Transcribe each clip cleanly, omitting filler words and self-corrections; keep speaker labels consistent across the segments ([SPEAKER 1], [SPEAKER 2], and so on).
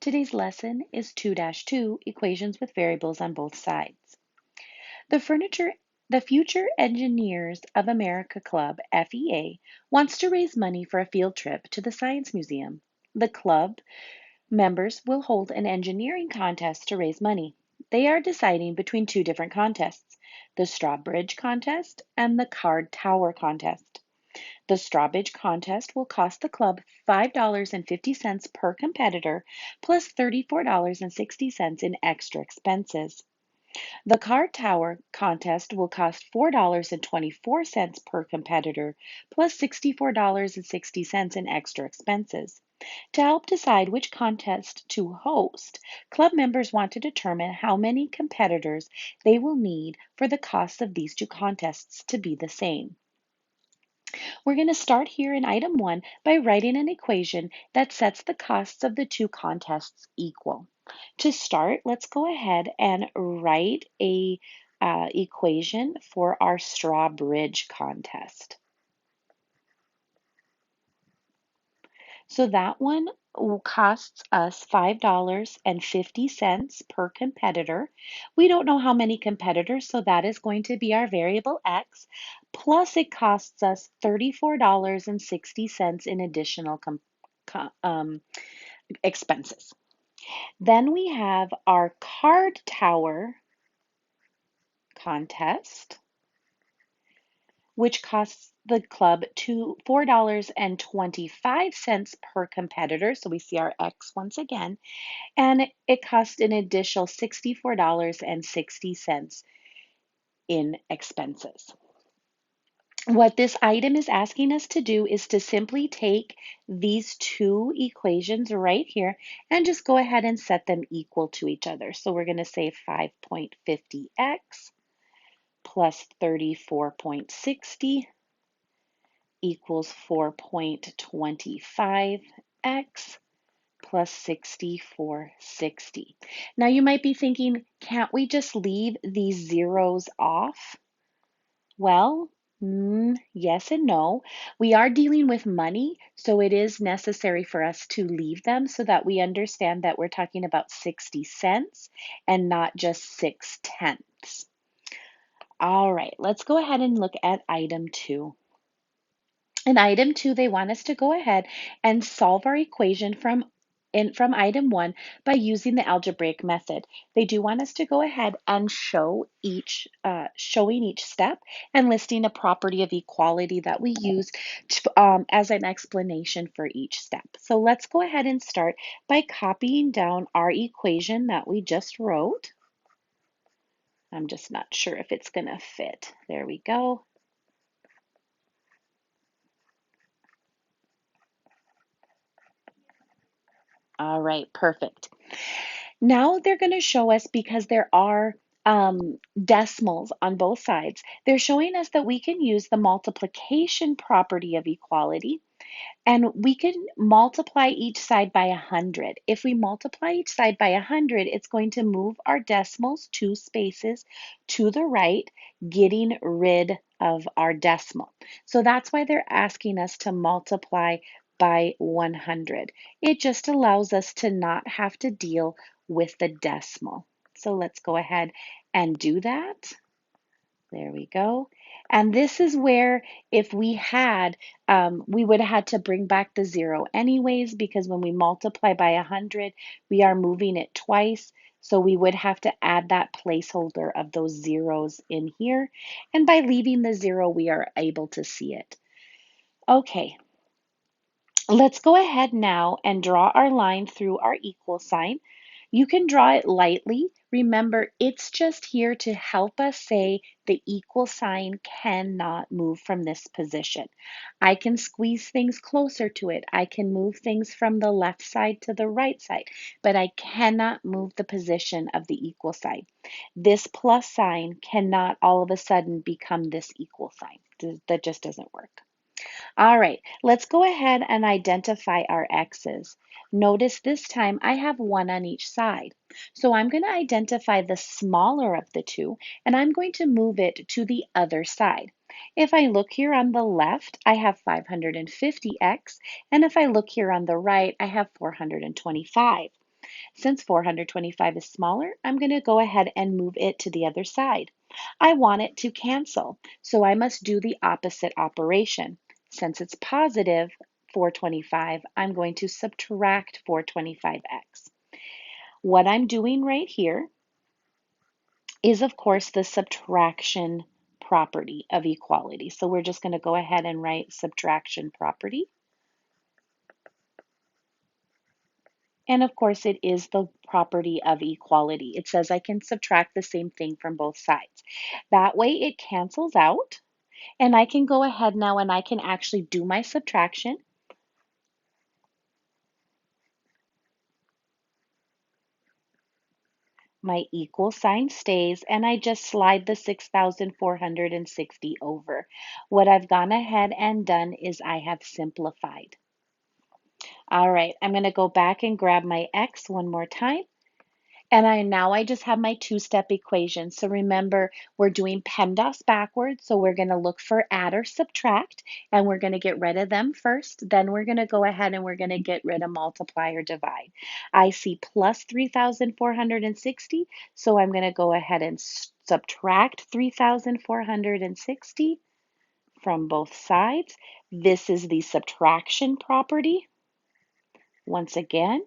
[SPEAKER 1] Today's lesson is 2-2, equations with variables on both sides. The Future Engineers of America Club, FEA, wants to raise money for a field trip to the Science Museum. The club members will hold an engineering contest to raise money. They are deciding between two different contests, the Straw Bridge contest and the Card Tower contest. The Strawbridge contest will cost the club $5.50 per competitor, plus $34.60 in extra expenses. The Card Tower contest will cost $4.24 per competitor, plus $64.60 in extra expenses. To help decide which contest to host, club members want to determine how many competitors they will need for the costs of these two contests to be the same. We're going to start here in item 1 by writing an equation that sets the costs of the two contests equal. To start, let's go ahead and write a equation for our straw bridge contest. So that one costs us $5.50 per competitor. We don't know how many competitors, so that is going to be our variable x. Plus, it costs us $34.60 in additional expenses. Then we have our card tower contest, which costs the club $4.25 per competitor. So we see our X once again, and it costs an additional $64.60 in expenses. What this item is asking us to do is to simply take these two equations right here and just go ahead and set them equal to each other. So we're going to say 5.50x plus 34.60 equals 4.25x plus 6460. Now you might be thinking, can't we just leave these zeros off? Well, yes and no. We are dealing with money, so it is necessary for us to leave them so that we understand that we're talking about 60 cents and not just 6/10. All right, let's go ahead and look at item 2. In item 2, they want us to go ahead and solve our equation from item 1 by using the algebraic method. They do want us to go ahead and showing each step and listing a property of equality that we use as an explanation for each step. So let's go ahead and start by copying down our equation that we just wrote. I'm just not sure if it's going to fit. There we go. All right, perfect. Now they're going to show us, because there are decimals on both sides, they're showing us that we can use the multiplication property of equality, and we can multiply each side by 100. If we multiply each side by 100, it's going to move our decimals 2 spaces to the right, getting rid of our decimal. So that's why they're asking us to multiply by 100. It just allows us to not have to deal with the decimal. So let's go ahead and do that. There we go. And this is where, if we had, we would have had to bring back the 0 anyways, because when we multiply by 100, we are moving it twice. So we would have to add that placeholder of those zeros in here. And by leaving the 0, we are able to see it. Okay, let's go ahead now and draw our line through our equal sign. You can draw it lightly. Remember, it's just here to help us say the equal sign cannot move from this position. I can squeeze things closer to it. I can move things from the left side to the right side, but I cannot move the position of the equal sign. This plus sign cannot all of a sudden become this equal sign. That just doesn't work. All right, let's go ahead and identify our x's. Notice this time I have 1 on each side. So I'm going to identify the smaller of the two, and I'm going to move it to the other side. If I look here on the left, I have 550x, and if I look here on the right, I have 425. Since 425 is smaller, I'm going to go ahead and move it to the other side. I want it to cancel, so I must do the opposite operation. Since it's positive 425, I'm going to subtract 425x. What I'm doing right here is, of course, the subtraction property of equality. So we're just going to go ahead and write subtraction property. And of course, it is the property of equality. It says I can subtract the same thing from both sides. That way it cancels out, and I can go ahead now and I can actually do my subtraction. My equal sign stays, and I just slide the 6,460 over. What I've gone ahead and done is I have simplified. All right, I'm going to go back and grab my x one more time. And I just have my two-step equation. So remember, we're doing PEMDAS backwards. So we're going to look for add or subtract, and we're going to get rid of them first. Then we're going to go ahead and we're going to get rid of multiply or divide. I see plus 3,460. So I'm going to go ahead and subtract 3,460 from both sides. This is the subtraction property. Once again,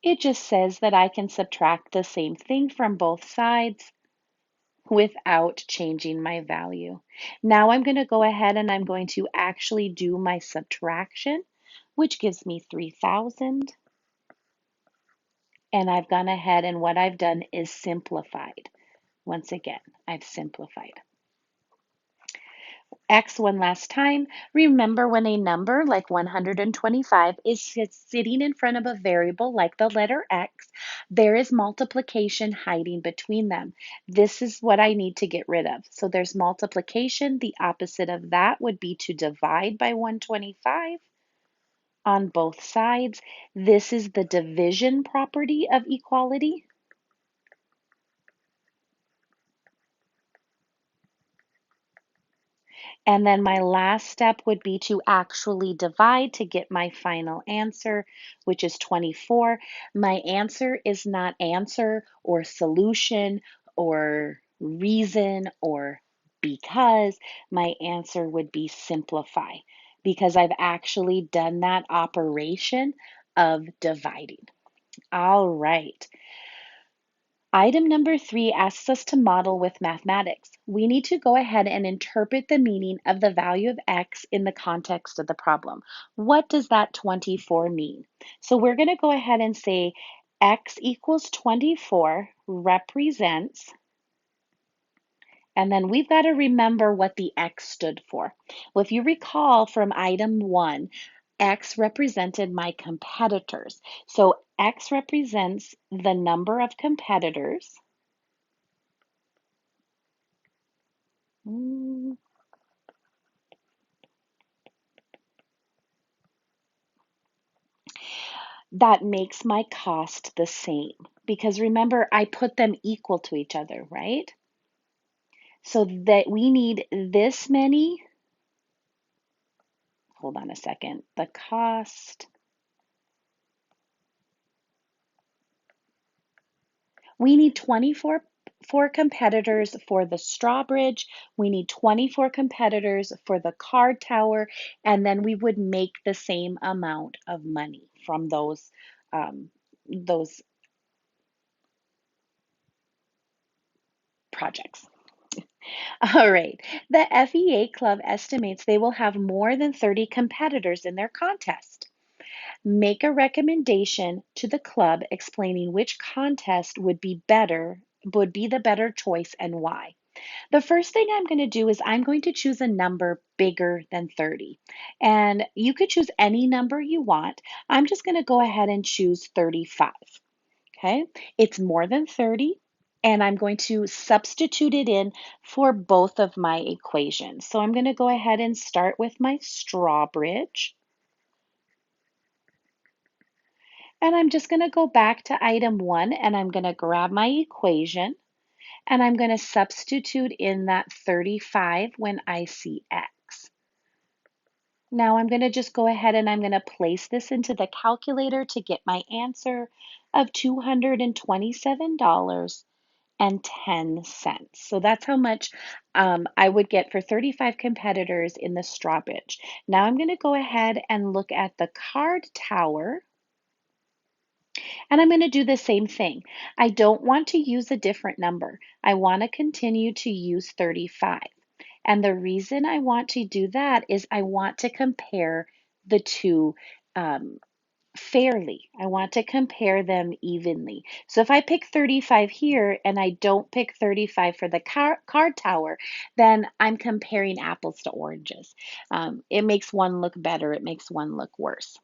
[SPEAKER 1] it just says that I can subtract the same thing from both sides without changing my value. Now I'm going to go ahead and I'm going to actually do my subtraction, which gives me 3,000. And I've gone ahead and what I've done is simplified. Once again, I've simplified. X one last time. Remember, when a number like 125 is sitting in front of a variable like the letter X, there is multiplication hiding between them. This is what I need to get rid of. So there's multiplication. The opposite of that would be to divide by 125 on both sides. This is the division property of equality. And then my last step would be to actually divide to get my final answer, which is 24. My answer is not answer or solution or reason or because. My answer would be simplify, because I've actually done that operation of dividing. All right. Item number 3 asks us to model with mathematics. We need to go ahead and interpret the meaning of the value of x in the context of the problem. What does that 24 mean? So we're going to go ahead and say x equals 24 represents, and then we've got to remember what the x stood for. Well, if you recall from item 1, X represented my competitors. So X represents the number of competitors that makes my cost the same. Because remember, I put them equal to each other, right? So that we need this many, hold on a second, the cost, we need 24 competitors for the straw bridge. We need 24 competitors for the card tower, and then we would make the same amount of money from those projects. All right. The FEA Club estimates they will have more than 30 competitors in their contest. Make a recommendation to the club explaining which contest would be the better choice and why. The first thing I'm going to do is I'm going to choose a number bigger than 30. And you could choose any number you want. I'm just going to go ahead and choose 35. Okay? It's more than 30, and I'm going to substitute it in for both of my equations. So I'm going to go ahead and start with my straw bridge. And I'm just going to go back to item 1, and I'm going to grab my equation, and I'm going to substitute in that 35 when I see x. Now I'm going to just go ahead and I'm going to place this into the calculator to get my answer of $227.10. So that's how much I would get for 35 competitors in the straw bitch. Now I'm going to go ahead and look at the card tower, and I'm going to do the same thing. I don't want to use a different number. I want to continue to use 35. And the reason I want to do that is I want to compare the two um, fairly. I want to compare them evenly. So if I pick 35 here and I don't pick 35 for the card tower, then I'm comparing apples to oranges. It makes one look better, it makes one look worse.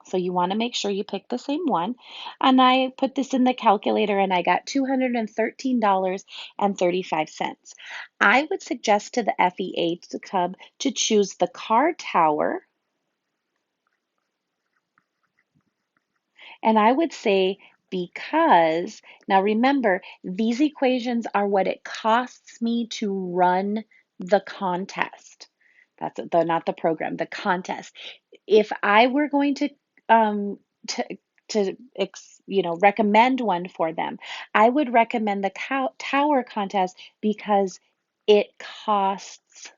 [SPEAKER 1] So you want to make sure you pick the same one. And I put this in the calculator and I got $213.35. I would suggest to the FEA Club to choose the card tower. And I would say because, now remember, these equations are what it costs me to run the contest. That's not the program, the contest. If I were going um, to recommend one for them, I would recommend the tower contest because it costs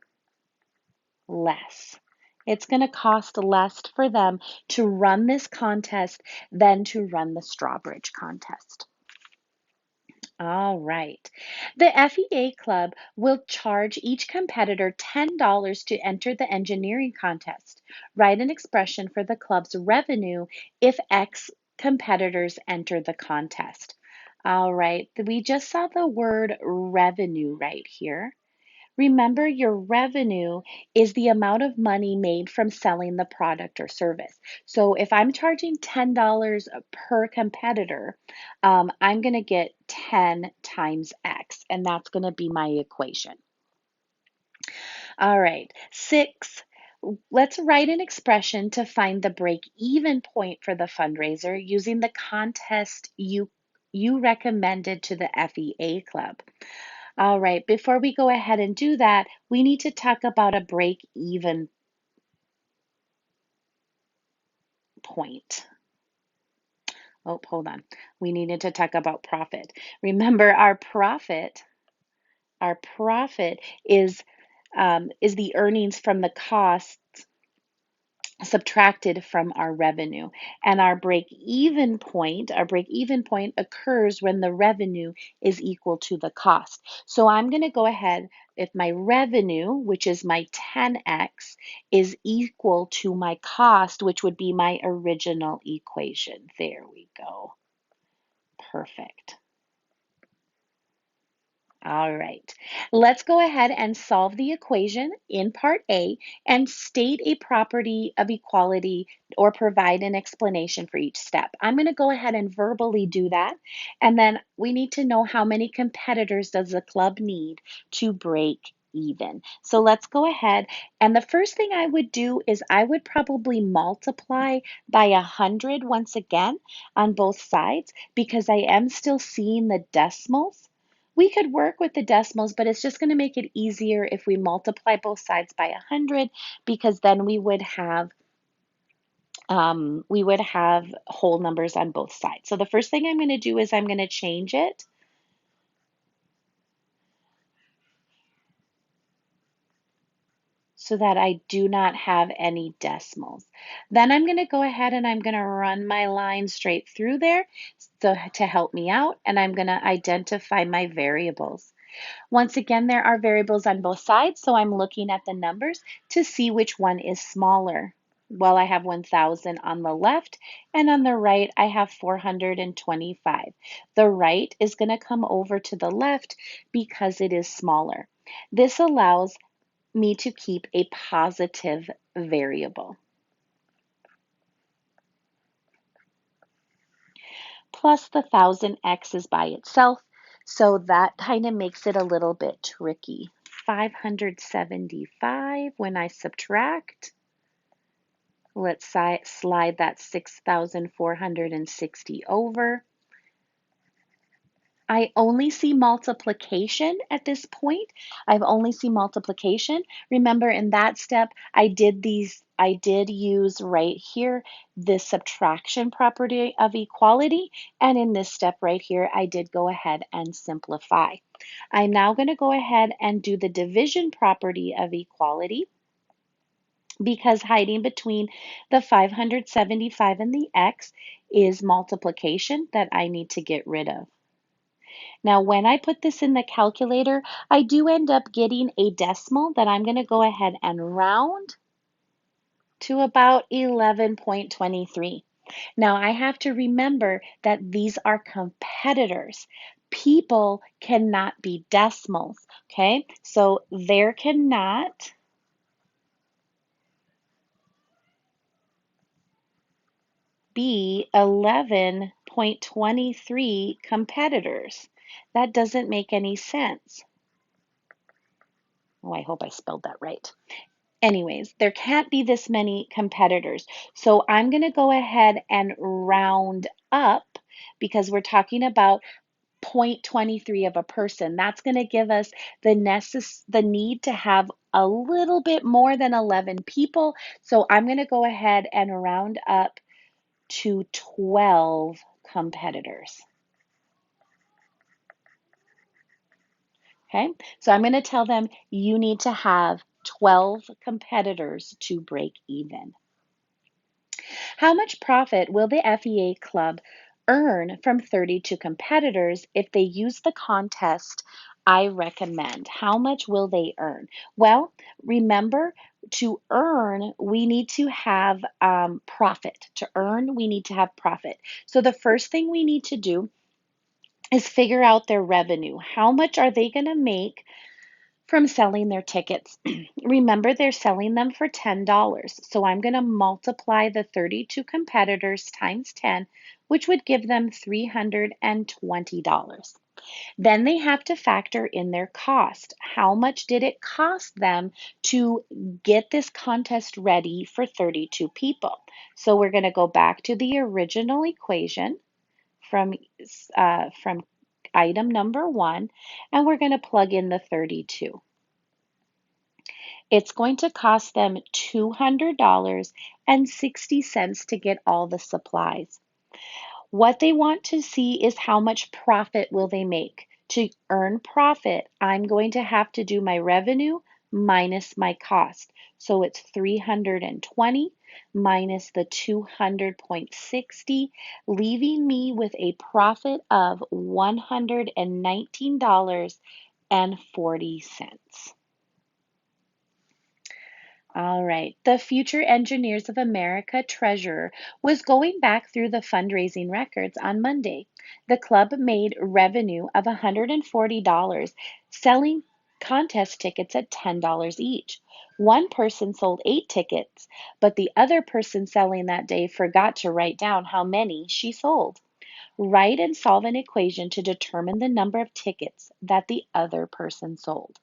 [SPEAKER 1] less. It's going to cost less for them to run this contest than to run the Strawbridge contest. All right. The FEA Club will charge each competitor $10 to enter the engineering contest. Write an expression for the club's revenue if X competitors enter the contest. All right. We just saw the word revenue right here. Remember, your revenue is the amount of money made from selling the product or service. So if I'm charging $10 per competitor, I'm going to get 10 times X, and that's going to be my equation. All right, 6. Let's write an expression to find the break-even point for the fundraiser using the contest you recommended to the FEA Club. All right, before we go ahead and do that, we need to talk about a break-even point. Oh, hold on. We needed to talk about profit. Remember, our profit is the earnings from the costs subtracted from our revenue. And our break even point occurs when the revenue is equal to the cost. So I'm going to go ahead, if my revenue, which is my 10x, is equal to my cost, which would be my original equation. There we go. Perfect. All right, let's go ahead and solve the equation in part A and state a property of equality or provide an explanation for each step. I'm going to go ahead and verbally do that. And then we need to know how many competitors does the club need to break even. So let's go ahead. And the first thing I would do is I would probably multiply by 100 once again on both sides because I am still seeing the decimals. We could work with the decimals, but it's just going to make it easier if we multiply both sides by 100 because then we would have whole numbers on both sides. So the first thing I'm going to do is I'm going to change it so that I do not have any decimals. Then I'm going to go ahead and I'm going to run my line straight through there to help me out, and I'm going to identify my variables. Once again, there are variables on both sides, so I'm looking at the numbers to see which one is smaller. Well, I have 1,000 on the left, and on the right, I have 425. The right is going to come over to the left because it is smaller. This allows me to keep a positive variable. Plus the 1,000x is by itself, so that kind of makes it a little bit tricky. 575 when I subtract. Let's slide that 6,460 over. I only see multiplication at this point. I've only seen multiplication. Remember in that step, I did use right here the subtraction property of equality. And in this step right here, I did go ahead and simplify. I'm now going to go ahead and do the division property of equality, because hiding between the 575 and the x is multiplication that I need to get rid of. Now, when I put this in the calculator, I do end up getting a decimal that I'm going to go ahead and round to about 11.23. Now, I have to remember that these are competitors. People cannot be decimals, okay? So there cannot be 11.23 competitors. That doesn't make any sense. Oh, I hope I spelled that right. Anyways, there can't be this many competitors. So I'm going to go ahead and round up, because we're talking about 0.23 of a person. That's going to give us the need to have a little bit more than 11 people. So I'm going to go ahead and round up to 12 competitors. Okay, so I'm going to tell them you need to have 12 competitors to break even. How much profit will the FEA club earn from 32 competitors if they use the contest I recommend? How much will they earn? Well, remember, to earn, we need to have profit. To earn, we need to have profit. So the first thing we need to do is figure out their revenue. How much are they going to make from selling their tickets? Remember, they're selling them for $10. So I'm going to multiply the 32 competitors times 10, which would give them $320. Then they have to factor in their cost. How much did it cost them to get this contest ready for 32 people? So we're going to go back to the original equation from item number 1, and we're going to plug in the 32. It's going to cost them $200.60 to get all the supplies. What they want to see is how much profit will they make. To earn profit, I'm going to have to do my revenue minus my cost. So it's 320 minus the 200.60, leaving me with a profit of $119.40. All right. The Future Engineers of America treasurer was going back through the fundraising records on Monday. The club made revenue of $140 selling contest tickets at $10 each. One person sold 8 tickets, but the other person selling that day forgot to write down how many she sold. Write and solve an equation to determine the number of tickets that the other person sold.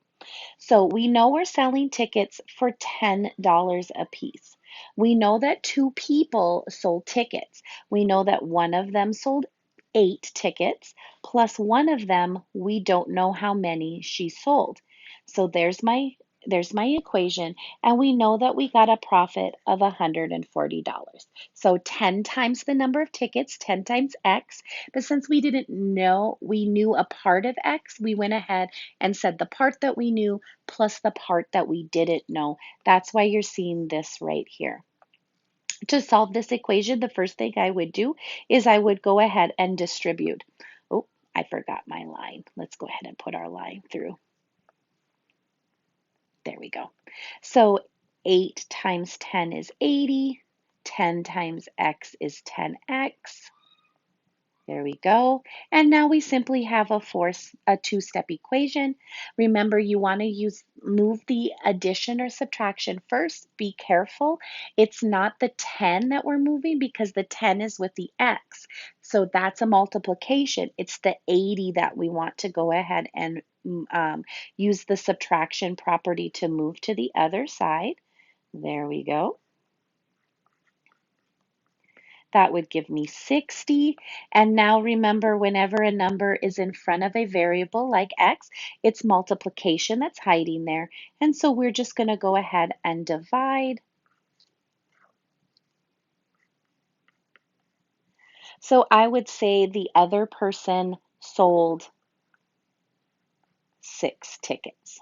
[SPEAKER 1] So we know we're selling tickets for $10 a piece. We know that 2 people sold tickets. We know that one of them sold 8 tickets, plus one of them, we don't know how many she sold. So there's my equation, and we know that we got a profit of $140. So 10 times the number of tickets, 10 times X, but since we didn't know, we knew a part of X, we went ahead and said the part that we knew plus the part that we didn't know. That's why you're seeing this right here. To solve this equation, the first thing I would do is I would go ahead and distribute. Oh, I forgot my line. Let's go ahead and put our line through. There we go. So 8 times 10 is 80. 10 times x is 10x. There we go. And now we simply have a two-step equation. Remember, you want to move the addition or subtraction first. Be careful. It's not the 10 that we're moving, because the 10 is with the x. So that's a multiplication. It's the 80 that we want to go ahead and use the subtraction property to move to the other side. There we go. That would give me 60. And now remember, whenever a number is in front of a variable like x, it's multiplication that's hiding there. And so we're just going to go ahead and divide. So I would say the other person sold 6 tickets.